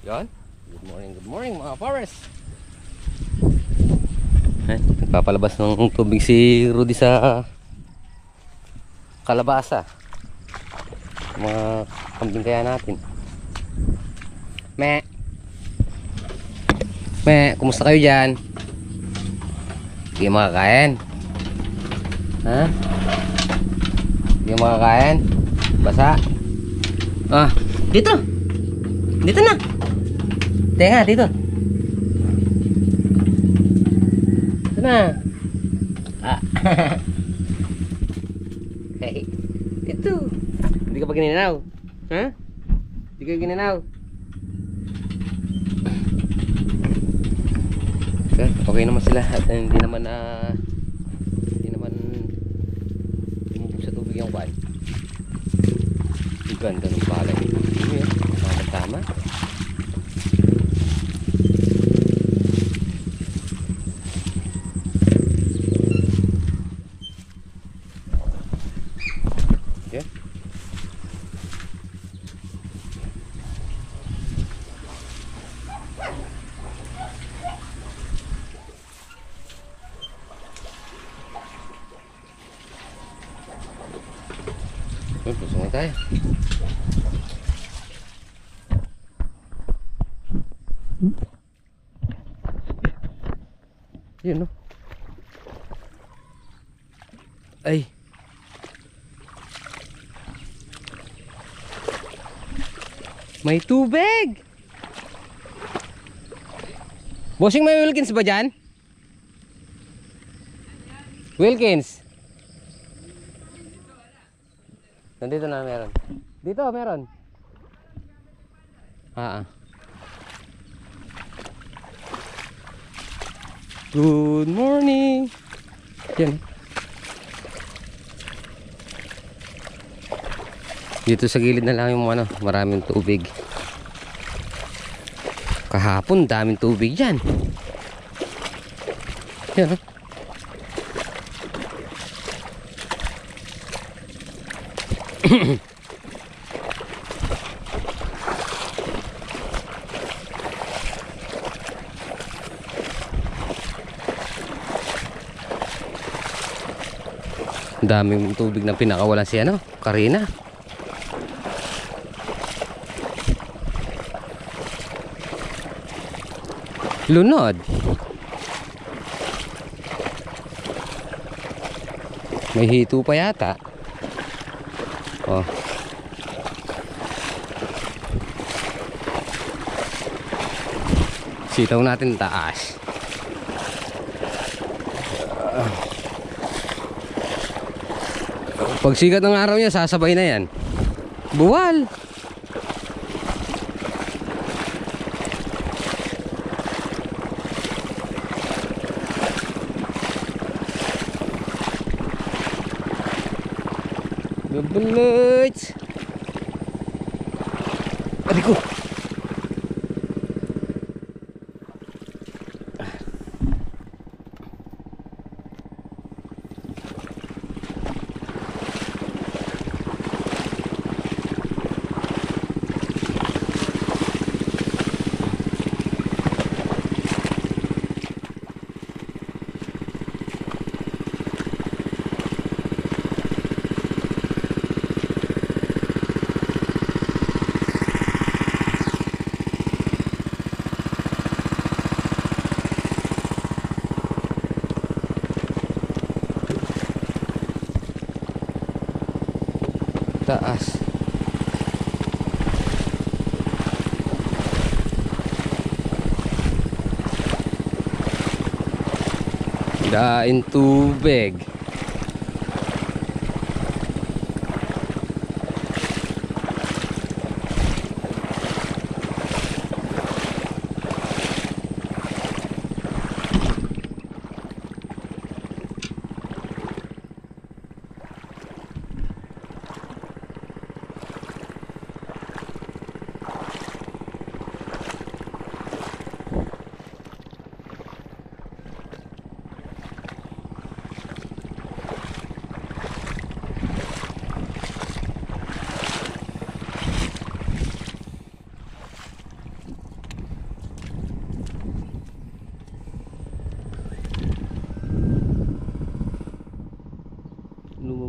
Yan. Good morning mga forest. Nagpapalabas ng tubig si Rudy sa kalabasa. Mga kambing kaya natin. Kumusta kayo dyan? Hindi makakain? Ha? Hindi makakain? Basa? Ah, dito! Dito na! Tenga, dito! Dito na! Ah! Hey! Dito! Hindi ka pa gininaw? Ha? Hindi ka gininaw? Okay naman sila at hindi naman lumubog sa tubig yung kuwan. Ganda ng palay. Tama. Okay. Pusong na tayo. Yun no. Ay. May tubig. Bossing, may Wilkins ba dyan? Wilkins. Nandito na meron. Dito meron. Good morning. Yan. Dito sa gilid na lang yung maraming tubig. Kahapon daming tubig dyan. Yan. Daming tubig na pinakawalan si Karina. Lunod. May hito pa yata. Oh. Sitaw natin taas. Pag sikat ng araw niya, sasabay na yan. Buwal. Gabulit. Adik ko. Taas. Dain tubig.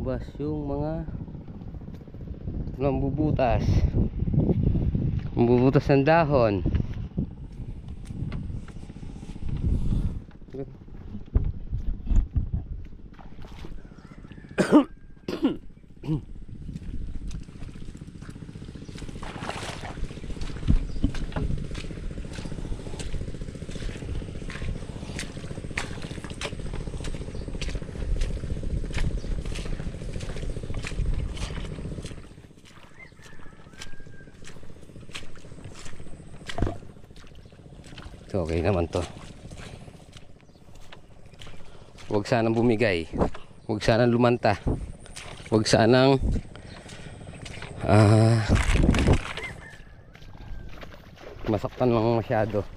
lumabas yung mga nambubutas ng dahon. So, okay naman to. Huwag sanang bumigay, huwag sanang lumanta, huwag sanang masaktan lang masyado.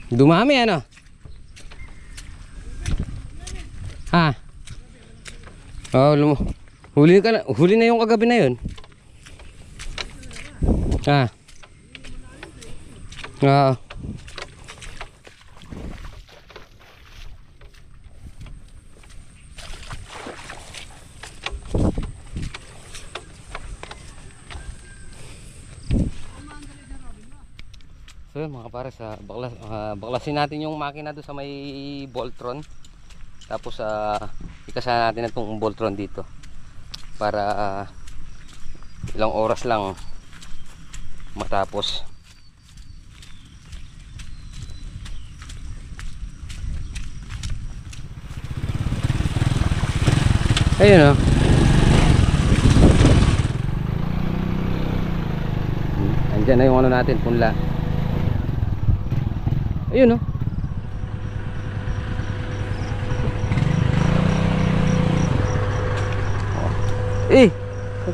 Dumami ano? Ha? Oh, huli ka na, huli na yung kagabi na yun. Ha? Ah. So yun mga pare, sa baklasin natin yung makina doon sa may Voltron. Tapos ikasan natin itong Voltron dito para ilang oras lang matapos. Ayun andyan na yung ano natin, punla. Ayun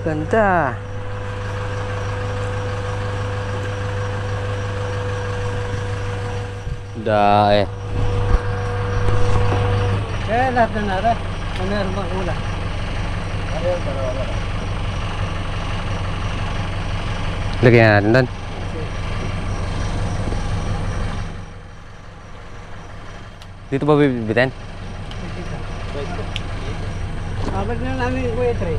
maganda. Dae. Lahat na natin. Meron bang ulan? Ayun, wala. Lagyan natin doon. Dito ba bibibitin? Abag na namin yung kuya tray.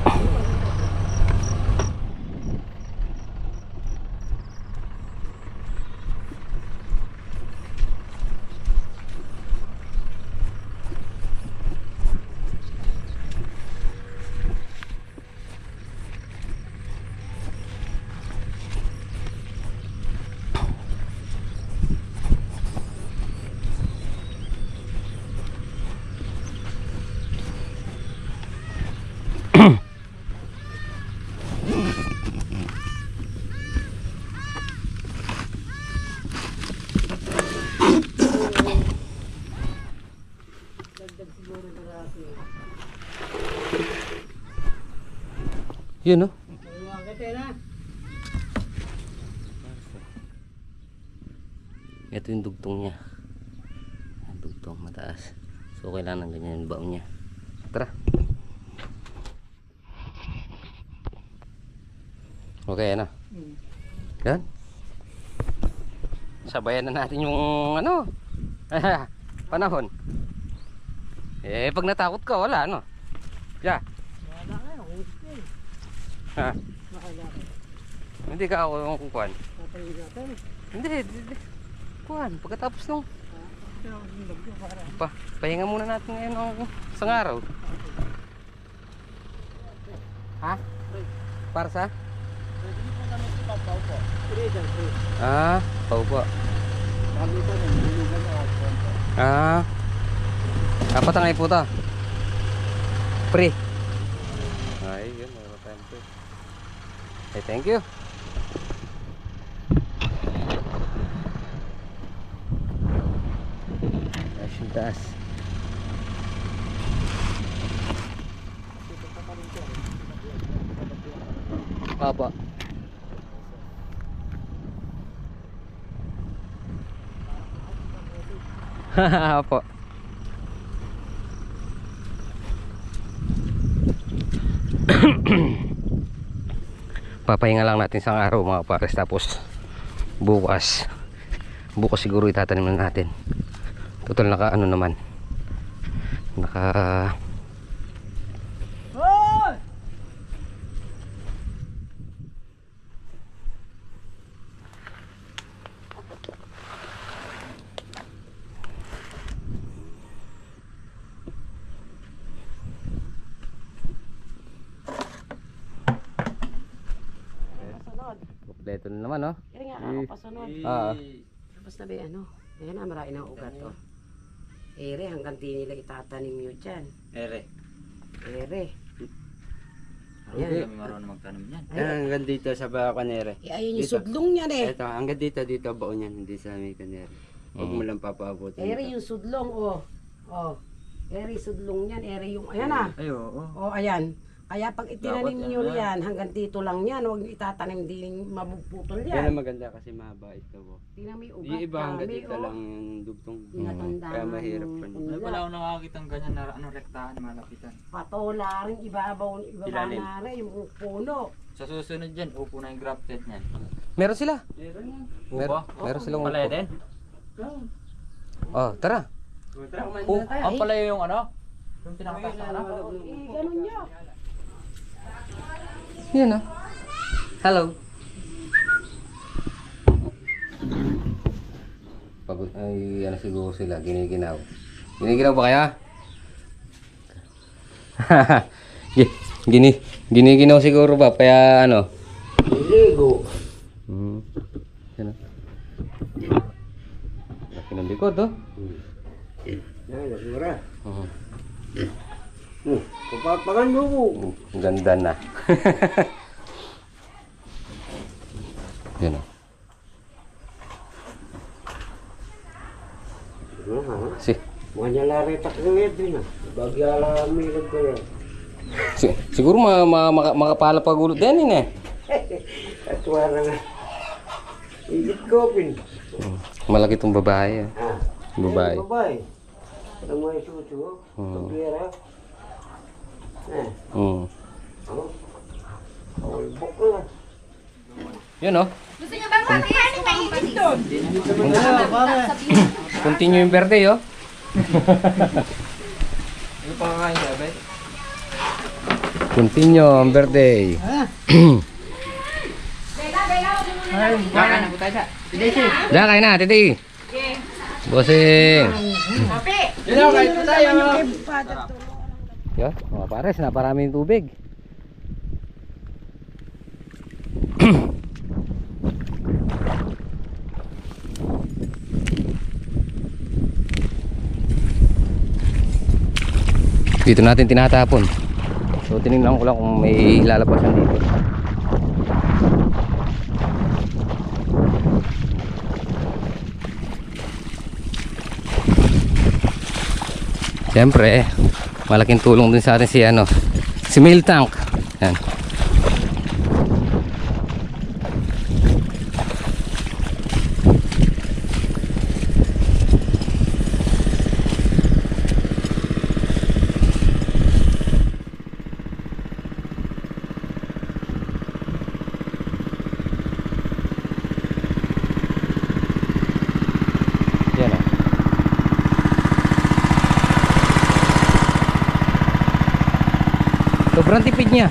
Yun ito yung dugtong niya. Dugtong mataas. So kailangan ganyan yung baon niya. Tara. Okay ano? Yan. Sabayan na natin yung ano panahon. Pag natakot ka wala ano. Yeah. Ha? Hindi ka ako yung kukuhan. Hindi. Kuhan, pagkatapos nung pahinga muna natin ngayon ng isang araw. Ha? Para sa? Paupo. Dapat ang ipo to. Pre. Ay, yun, meron tayong pre. Okay, thank you. Yung taas. Apa? Apa? Papahinga lang natin isang araw mga pares, tapos bukas siguro itatanim na natin. Total naka ano naman, naka kompleto na naman, no? Kaya nga ako pasunod. Tapos na ba ano? Ayan na, marami ng ugat to. Ere, hanggang di nila itatanim nyo dyan. Ere. Ere. Hindi kami marunong magtanim niyan. Ay, Hanggang dito sa Bacanere. ayun yung sudlong niyan eh. Ito, hanggang dito baon yan, hindi sa may Canere. Huwag mo lang papaabutin. Ere yung sudlong, oh. Oh. Ere yung sudlong niyan. Ere yung, ayan ah. Ay, oo. Oh, ayan. Kaya pag itinanim Dapat nyo yan, yan, hanggang dito lang yan. Huwag nyo itatanim, di mabuputol Yan yan. ang maganda kasi mahaba ito. Tingnan mo yung ugat. Yung iba hanggang dami, dito oh. lang yung dugtong. Tinatandaan Kaya mahirap ng pa punla. niya. Wala akong nakakita ganyan na rektahan malapitan. Patola rin, ibabaw, ibaba Ilalim. na rin, yung puno. Sa susunod dyan, upo na yung grafted niyan. meron sila. Upo? Meron silang Palaya upo. din? Oh, tara. Oh, ang palaya yung ano? Yung pinakataas na ano? Ganun niya. Yan, oh. Hello. Pagod ay ano siguro sila, giniginaw. Giniginaw ba kaya? Giniginaw siguro ba kaya ano? Ligo. Yan, oh. Laki ng likod, oh. Yan, nagmura. Mhm. Papapakan mo ko. Ang ganda na. Yan, oh. Si, Mga nyalaritak na din ah. Bagya lang milog ko yan. siguro makapala pagulot din eh. Katwara nga. Igit ko pin. Malaki tong babae. Ah. Babae. Babae. Ano mo yung suso? Pagkira. Mm. Oh. Bok lang. Yun, oh. Gusto niyo bang mag-ian? Mainit doon. Continue yung birthday, oh. Ano pa kakain siya, Ben? Continue ang birthday. Kakain na po tayo siya. Diyan, kain na, titi. Bossing. Yun ako, kain po tayo. Yun, mga pares, naparami yung tubig. Dito natin tinatapon. So tinignan ko lang kung may lalabasan dito. Siyempre, malaking tulong din sa atin si mail tank. Yan. Yan, oh. Sobrang tipid niya.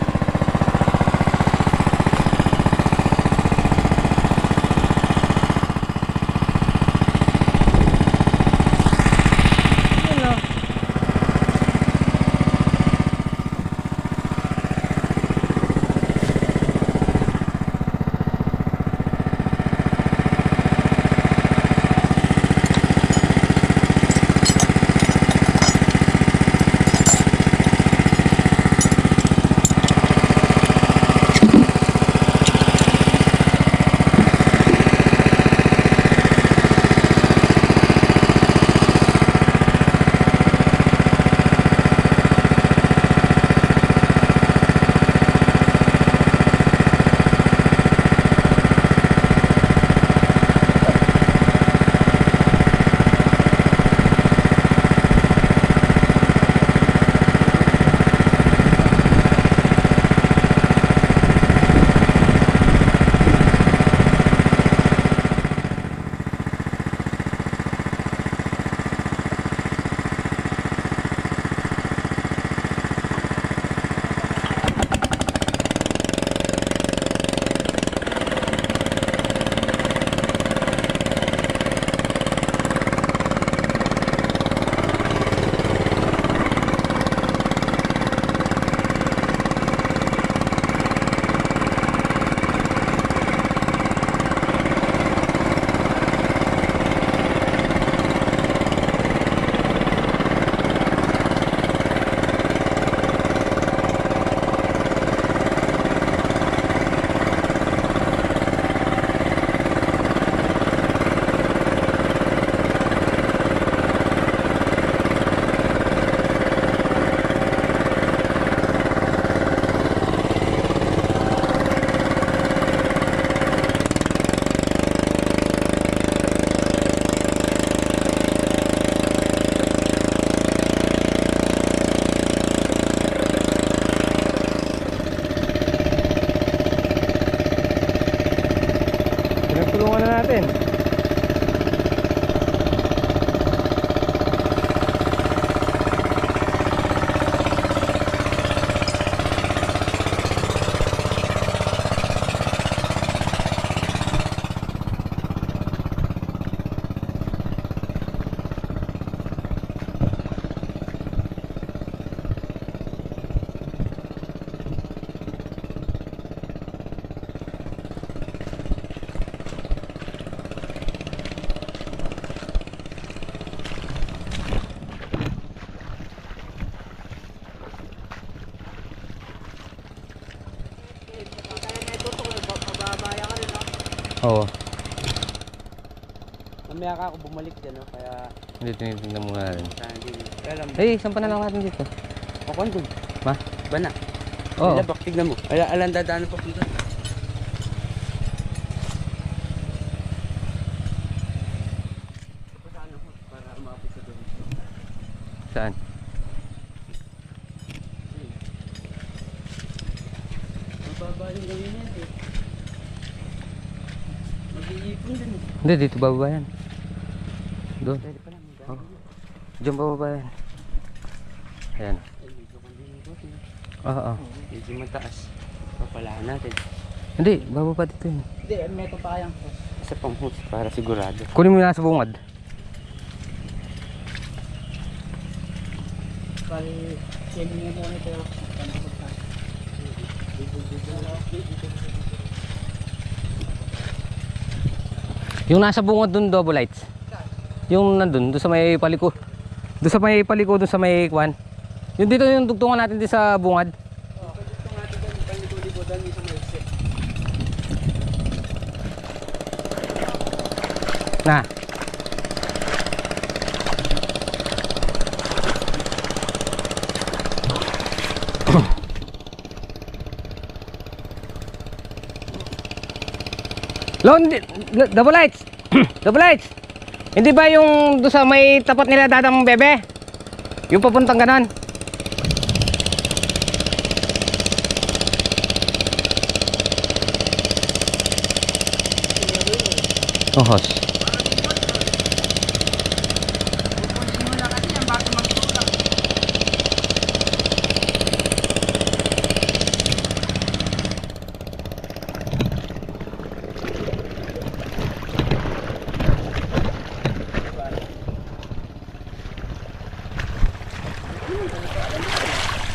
Oo. Mamaya ka ako bumalik dyan, no? Kaya Hindi, tinitingnan muna natin. saan din. Kaya alam, Saan pa na lang natin dito? ako andun. Ma? Ba na? Oo. Labak, tignan mo. Alam dadaanan pa punta. Saan ako? Para umapit sa doon. Saan? Mababa yung gawin niya eh. Mag-iipon din eh. Hindi, dito bababa yan. Doon. Pwede pa lang. Oh. Diyan bababa yan. Ayan. Ay, medyo kong Oo. medyo mataas. Papalaan natin. Hindi, bababa dito yun. Hindi, meron pa kayang hose. Isa pang hose para sigurado. Kunin mo yung nasa bungad. Pag swimming mo muna ito. Yung nasa bungad dun, double lights. Yung nandun, doon sa may paliko. Doon sa may paliko, doon sa may kwan. Yung dito yung tugtungan natin din sa bungad. Gusto natin dyan, paligo-ligodan yung sa maiksi. Na. Double lights. Double lights. Hindi ba yung doon sa may tapat nila dadang bebe? Yung papuntang ganon. Ohos.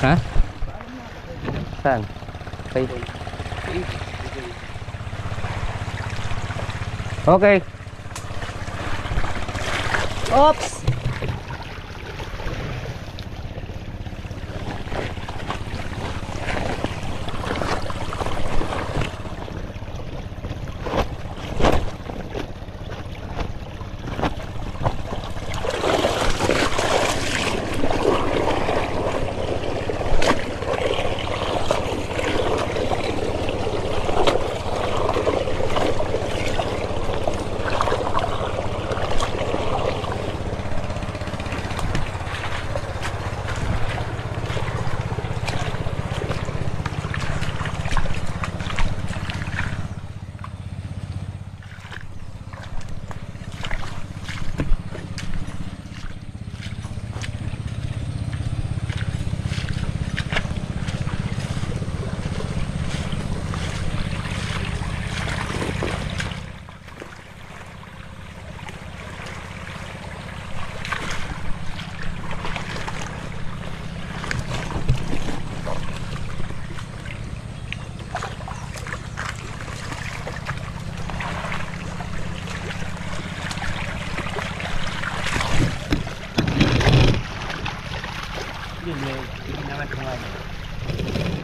Ha? Saan? Okay. Okay. Oops.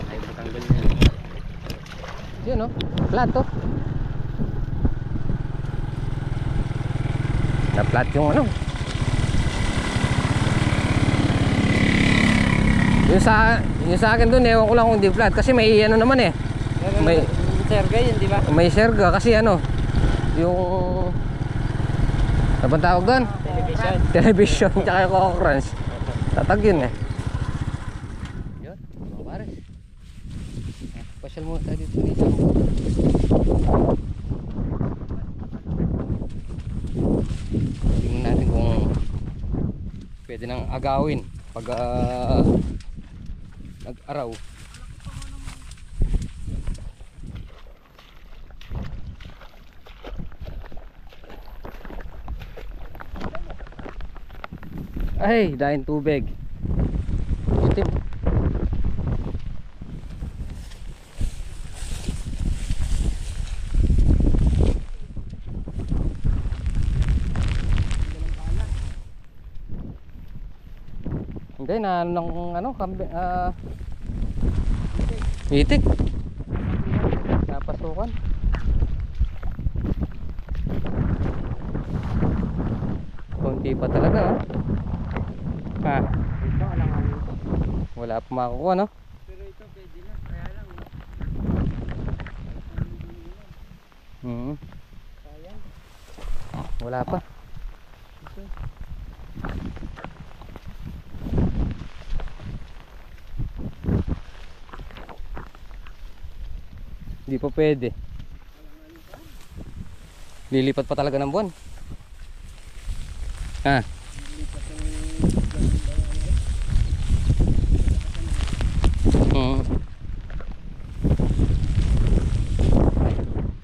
Ay, matanggal na yun. Yun oh. Flat to. Na flat yung ano. Yung sa akin dun, ewan ko lang kung di flat. Kasi may ano naman eh. May serga yun, di ba? May serga kasi ano. Yung ano bang tawag doon? Television. Television tsaka yung concurrence. Tatag yun eh. Yun, mga pares. Pasyal muna tayo dito. Tingnan natin kung pwede nang agawin pag nag-araw. Ay, dahil tubig. Itim. Hindi na ano kambing itik. Napasukan. Konti pa talaga, oh. Ha? Wala pa makukuha, no? Pero ito pwede na, kaya lang. Sayang. Wala pa. Hindi pa pwede. Lilipat pa talaga ng buwan. Ha?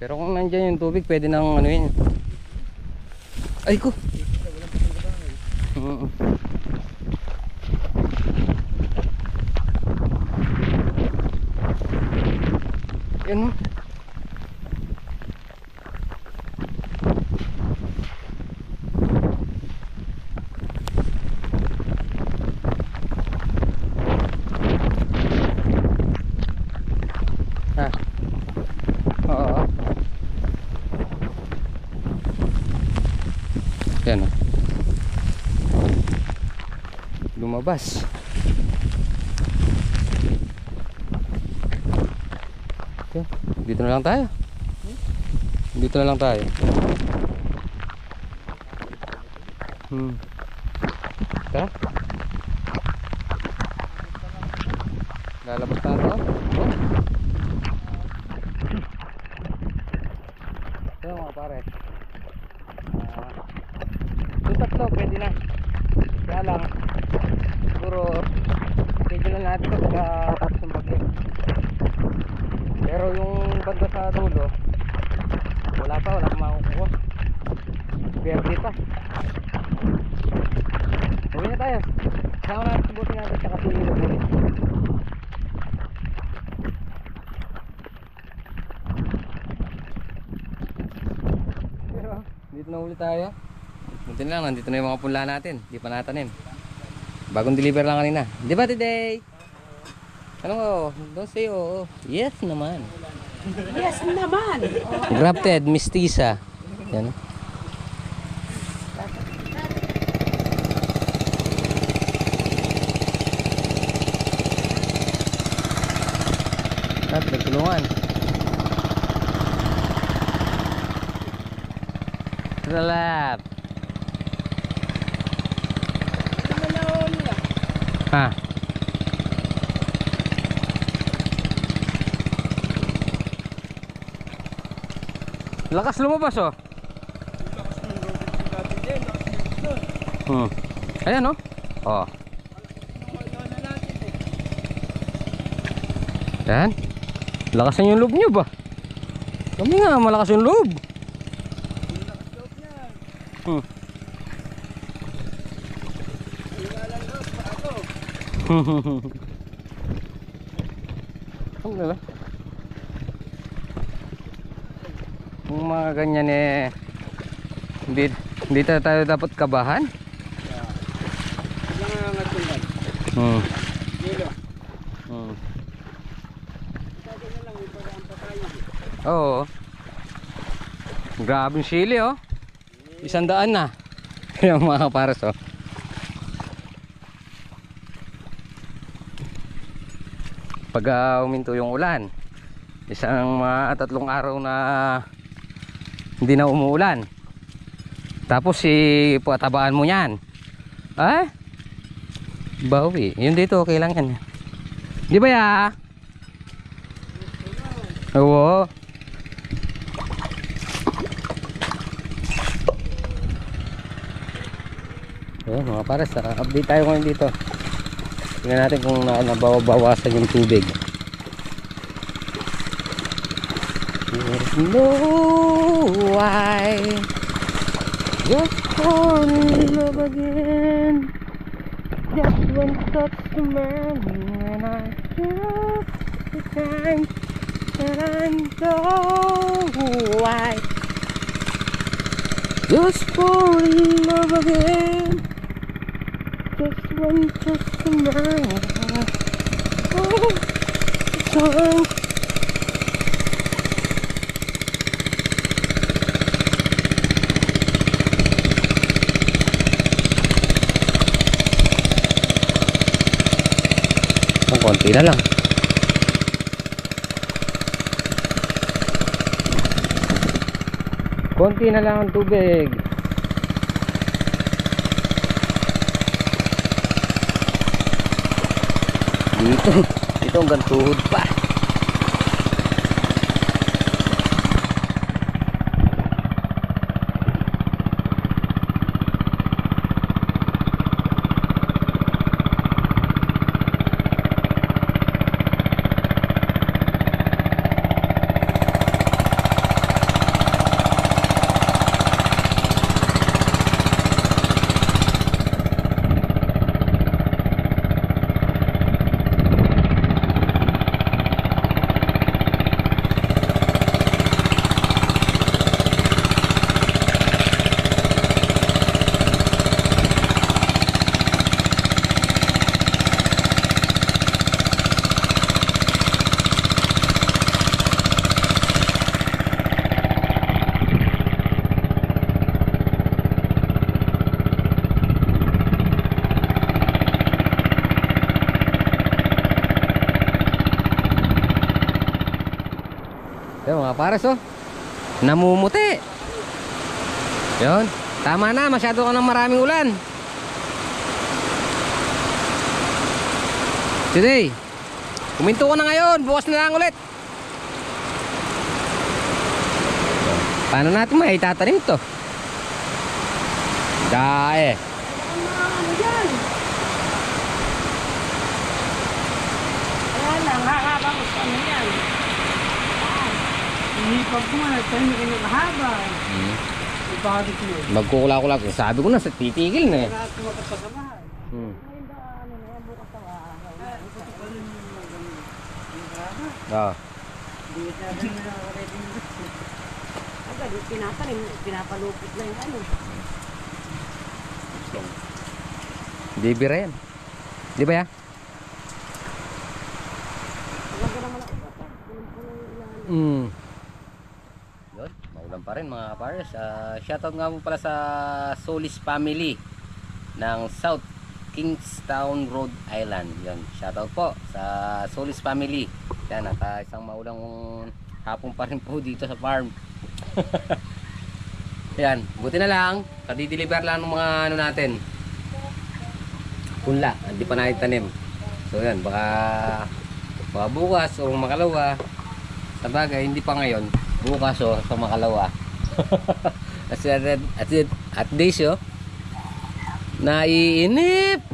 Pero kung nandiyan yung tubig, pwede nang ano yun. Ay ko. Yan mo. Ah. Oo. Yan, oh. Lumabas. Okay. Dito na lang tayo. Dito na lang tayo. Tara. Lalabas tayo. Oh. Ayan mga pare. Yung tatlo pwede na. Kaya lang siguro pwede na natin ito pagkatapos ng bagyo. Pero yung banda sa dulo wala pa makukuha. Verde pa. Uwi na tayo. Sama natin subutin natin sa kasilyo na ulit. Pero dito na ulit tayo. Buti na lang, nandito na yung mga punla natin. Di pa natanim. Bagong deliver lang kanina. Di ba today? Ano ko? Don't say oo. Yes naman. Yes naman. Grafted, mestiza. Yan. At nagtulungan. Salap. Ha. Lakas lumabas, oh. Ayan, oh. Oh. Ayan. Lakasan yung loob nyo ba? Kami nga, malakas yung loob. Ang gala. Kung mga ganyan eh hindi tayo dapat kabahan. Oo. Grabe yung sili, oh. 100 na. Yung mga kapares, oh. Pag uminto yung ulan, isang 3 araw na hindi na umuulan, tapos patabaan mo yan, bawi. Yun dito okay lang yan, di ba ya? Oo. Ayan mga pares, update tayo ngayon dito. Tingnan natin kung nabawasan yung tubig. There's no why just fall in love again. Just one touch to man, and I just the time that I know why just fall in love again. Just one touch to man. Oh, time. konti na lang. Konti na lang ang tubig. Dito hanggang tuhod pa. Yan mga pares oh. Namumuti. Yun. Tama na, masyado ka ng maraming ulan. Today. Kuminto ko na ngayon, bukas na lang ulit. Paano natin maitatanim to? Dae. Ayan lang, hahaba ko sa ano yan. Hindi pa po nga, tayo kayo mahaba. Ibagit mo. Magkukula-kula. Sabi ko na, sa titigil na eh. Kaya tumapat sa bahay. Ah. Agad, pinapalim, pinapalupit na yung ano. Di bira yan. Di ba ya? Yun, maulan pa rin mga pares. Shoutout nga po pala sa Solis family ng South Kingstown, Rhode Island. Yun, shoutout po sa Solis family. Yan, at isang maulang hapon pa rin po dito sa farm. Yan, buti na lang, kadideliver lang ng mga ano natin. Punla, hindi pa natin tanim. So yan, baka bukas o makalawa. Sa bagay, hindi pa ngayon. Bukas o sa makalawa. At days o, naiinip.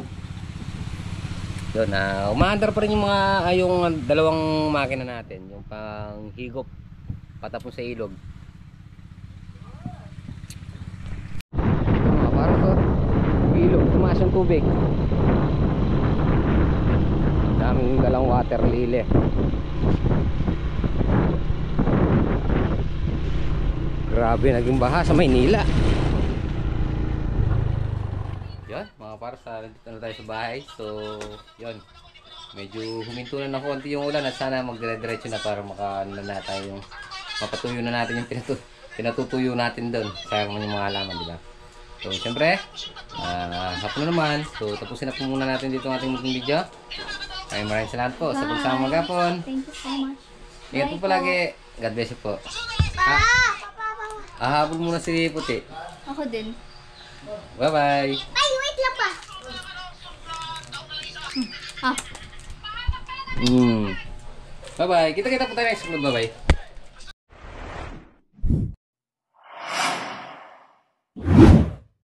Yun, umaandar pa rin yung mga yung dalawang makina natin, yung pang higop patapos sa ilog. Mga para to, ilog, tumaas yung tubig. Daming galang water lily. Grabe, naging baha sa Maynila. Yan, mga pares, nandito na tayo sa bahay. So, yun. Medyo huminto na ng konti yung ulan at sana magdire-diretso na para mapatuyo na natin yung pinatutuyo natin doon. Sayang man yung mga halaman, di ba? So, siyempre, hapon na naman. So, tapusin na po muna natin dito ang ating munting video. Maraming salamat po sa pagsama maghapon. Thank you so much. Ingat po palagi. God bless you po. Habol muna si Puti. Ako din. Bye-bye. Ay, wait lang pa. Bye-bye. Kita-kita po tayo next vlog. Bye-bye.